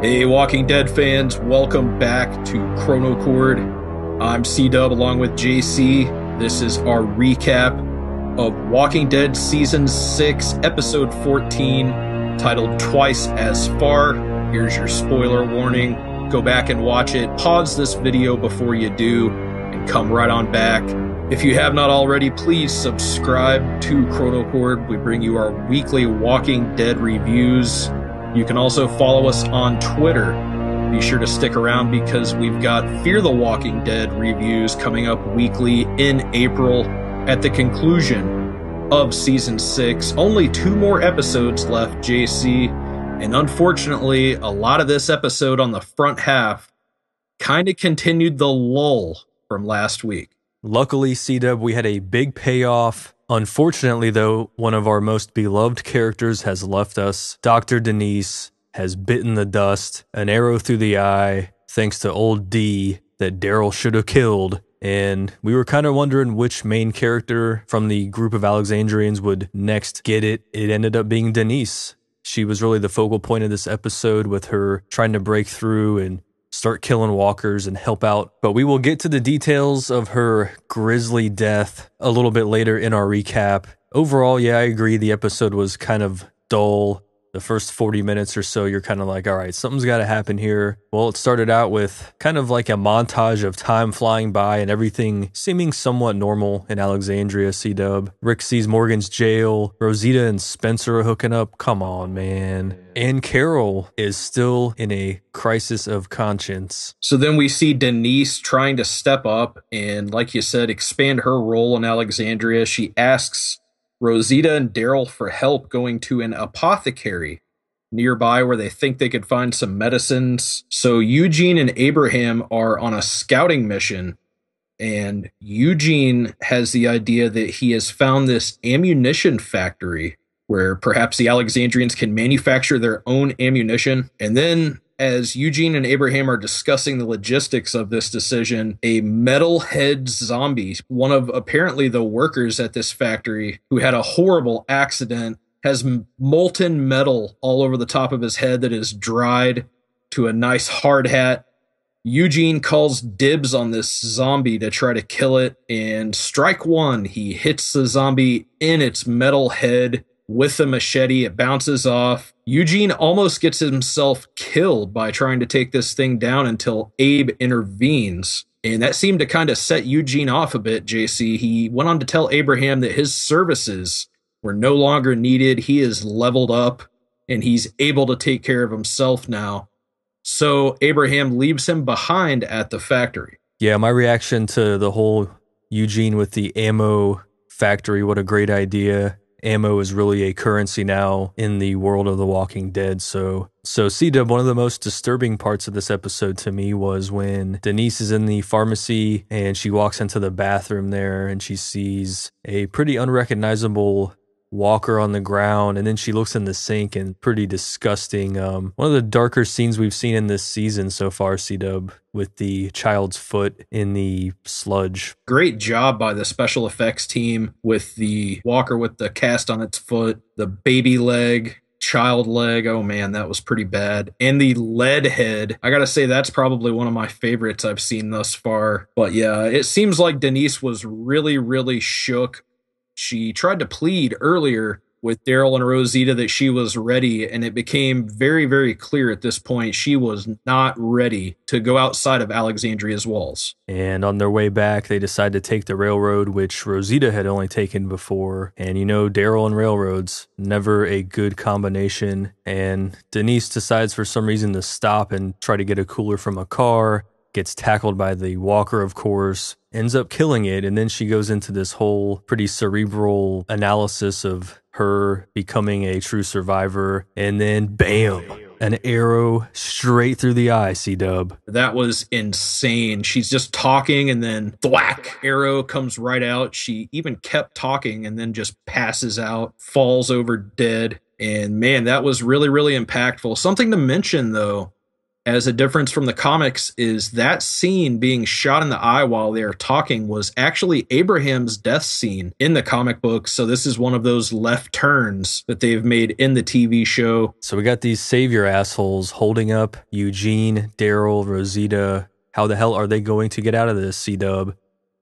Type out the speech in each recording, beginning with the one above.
Hey, Walking Dead fans, welcome back to Chronocord. I'm C-Dub along with J.C. This is our recap of Walking Dead Season 6, Episode 14, titled Twice as Far. Here's your spoiler warning. Go back and watch it. Pause this video before you do, and come right on back. If you have not already, please subscribe to Chronocord. We bring you our weekly Walking Dead reviews. You can also follow us on Twitter. Be sure to stick around because we've got Fear the Walking Dead reviews coming up weekly in April at the conclusion of Season 6. Only 2 more episodes left, JC. And unfortunately, a lot of this episode on the front half kind of continued the lull from last week. Luckily, C-Dub, we had a big payoff. Unfortunately, though, one of our most beloved characters has left us. Dr. Denise has bitten the dust, an arrow through the eye, thanks to old D that Daryl should have killed. And we were kind of wondering which main character from the group of Alexandrians would next get it. It ended up being Denise. She was really the focal point of this episode with her trying to break through and start killing walkers and help out. But we will get to the details of her grisly death a little bit later in our recap. Overall, yeah, I agree. The episode was kind of dull. The first 40 minutes or so, you're kind of like, all right, something's got to happen here. Well, it started out with kind of like a montage of time flying by and everything seeming somewhat normal in Alexandria, C-Dub. Rick sees Morgan's jail. Rosita and Spencer are hooking up. Come on, man. And Carol is still in a crisis of conscience. So then we see Denise trying to step up and, like you said, expand her role in Alexandria. She asks Rosita and Daryl for help going to an apothecary nearby where they think they could find some medicines. So Eugene and Abraham are on a scouting mission, and Eugene has the idea that he has found this ammunition factory where perhaps the Alexandrians can manufacture their own ammunition. And then as Eugene and Abraham are discussing the logistics of this decision, a metalhead zombie, one of apparently the workers at this factory who had a horrible accident, has molten metal all over the top of his head that is dried to a nice hard hat. Eugene calls dibs on this zombie to try to kill it, and strike one, he hits the zombie in its metal head with a machete. It bounces off. Eugene almost gets himself killed by trying to take this thing down until Abe intervenes. And that seemed to kind of set Eugene off a bit, JC. He went on to tell Abraham that his services were no longer needed. He is leveled up and he's able to take care of himself now. So Abraham leaves him behind at the factory. Yeah, my reaction to the whole Eugene with the ammo factory, what a great idea. Ammo is really a currency now in the world of The Walking Dead. So C-Dub, one of the most disturbing parts of this episode to me was when Denise is in the pharmacy and she walks into the bathroom there and she sees a pretty unrecognizable walker on the ground, and then she looks in the sink and pretty disgusting. One of the darker scenes we've seen in this season so far, C-Dub, with the child's foot in the sludge. Great job by the special effects team with the walker with the cast on its foot, the baby leg, child leg. Oh man, that was pretty bad. And the lead head. I gotta say, that's probably one of my favorites I've seen thus far. But yeah, it seems like Denise was really, really shook. She tried to plead earlier with Daryl and Rosita that she was ready, and it became very, very clear at this point she was not ready to go outside of Alexandria's walls. And on their way back, they decide to take the railroad, which Rosita had only taken before. And you know, Daryl and railroads, never a good combination. And Denise decides for some reason to stop and try to get a cooler from a car. Gets tackled by the walker, of course, ends up killing it, and then she goes into this whole pretty cerebral analysis of her becoming a true survivor, and then bam, an arrow straight through the eye, C-Dub. That was insane. She's just talking, and then thwack, arrow comes right out. She even kept talking and then just passes out, falls over dead, and man, that was really, really impactful. Something to mention, though, as a difference from the comics is that scene being shot in the eye while they're talking was actually Abraham's death scene in the comic book. So this is one of those left turns that they've made in the TV show. So we got these savior assholes holding up Eugene, Daryl, Rosita. How the hell are they going to get out of this, C-Dub?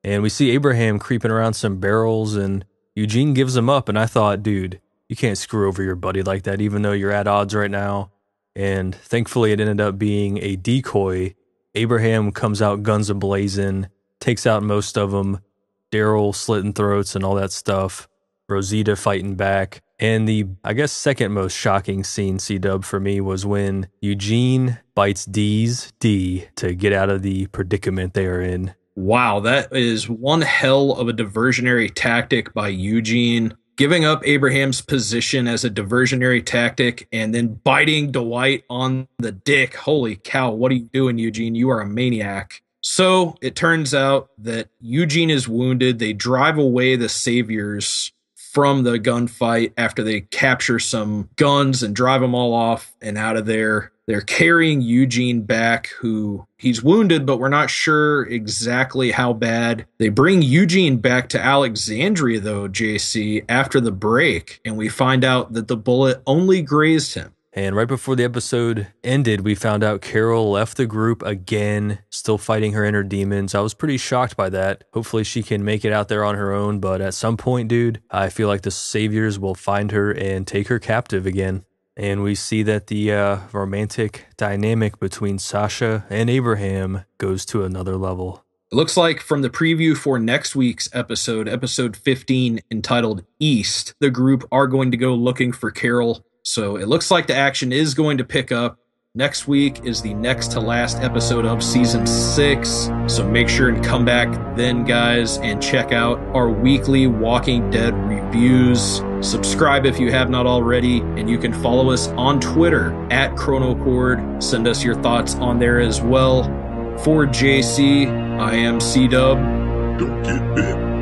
And we see Abraham creeping around some barrels, and Eugene gives him up. And I thought, dude, you can't screw over your buddy like that, even though you're at odds right now. And thankfully, it ended up being a decoy. Abraham comes out guns a-blazing, takes out most of them. Daryl slitting throats and all that stuff. Rosita fighting back. And the, I guess, second most shocking scene, C-Dub, for me was when Eugene bites D's D to get out of the predicament they are in. Wow, that is one hell of a diversionary tactic by Eugene. Giving up Abraham's position as a diversionary tactic and then biting Dwight on the dick. Holy cow, what are you doing, Eugene? You are a maniac. So it turns out that Eugene is wounded. They drive away the saviors from the gunfight after they capture some guns and drive them all off and out of there. They're carrying Eugene back, who he's wounded, but we're not sure exactly how bad. They bring Eugene back to Alexandria, though, JC, after the break, and we find out that the bullet only grazed him. And right before the episode ended, we found out Carol left the group again, still fighting her inner demons. I was pretty shocked by that. Hopefully she can make it out there on her own, but at some point, dude, I feel like the saviors will find her and take her captive again. And we see that the romantic dynamic between Sasha and Abraham goes to another level. It looks like from the preview for next week's episode, episode 15, entitled East, the group are going to go looking for Carol. So it looks like the action is going to pick up. Next week is the next to last episode of season 6. So make sure and come back then, guys, and check out our weekly Walking Dead reviews. Subscribe if you have not already, and you can follow us on Twitter at Chronocord. Send us your thoughts on there as well. For JC, I am C-Dub. Don't get bit.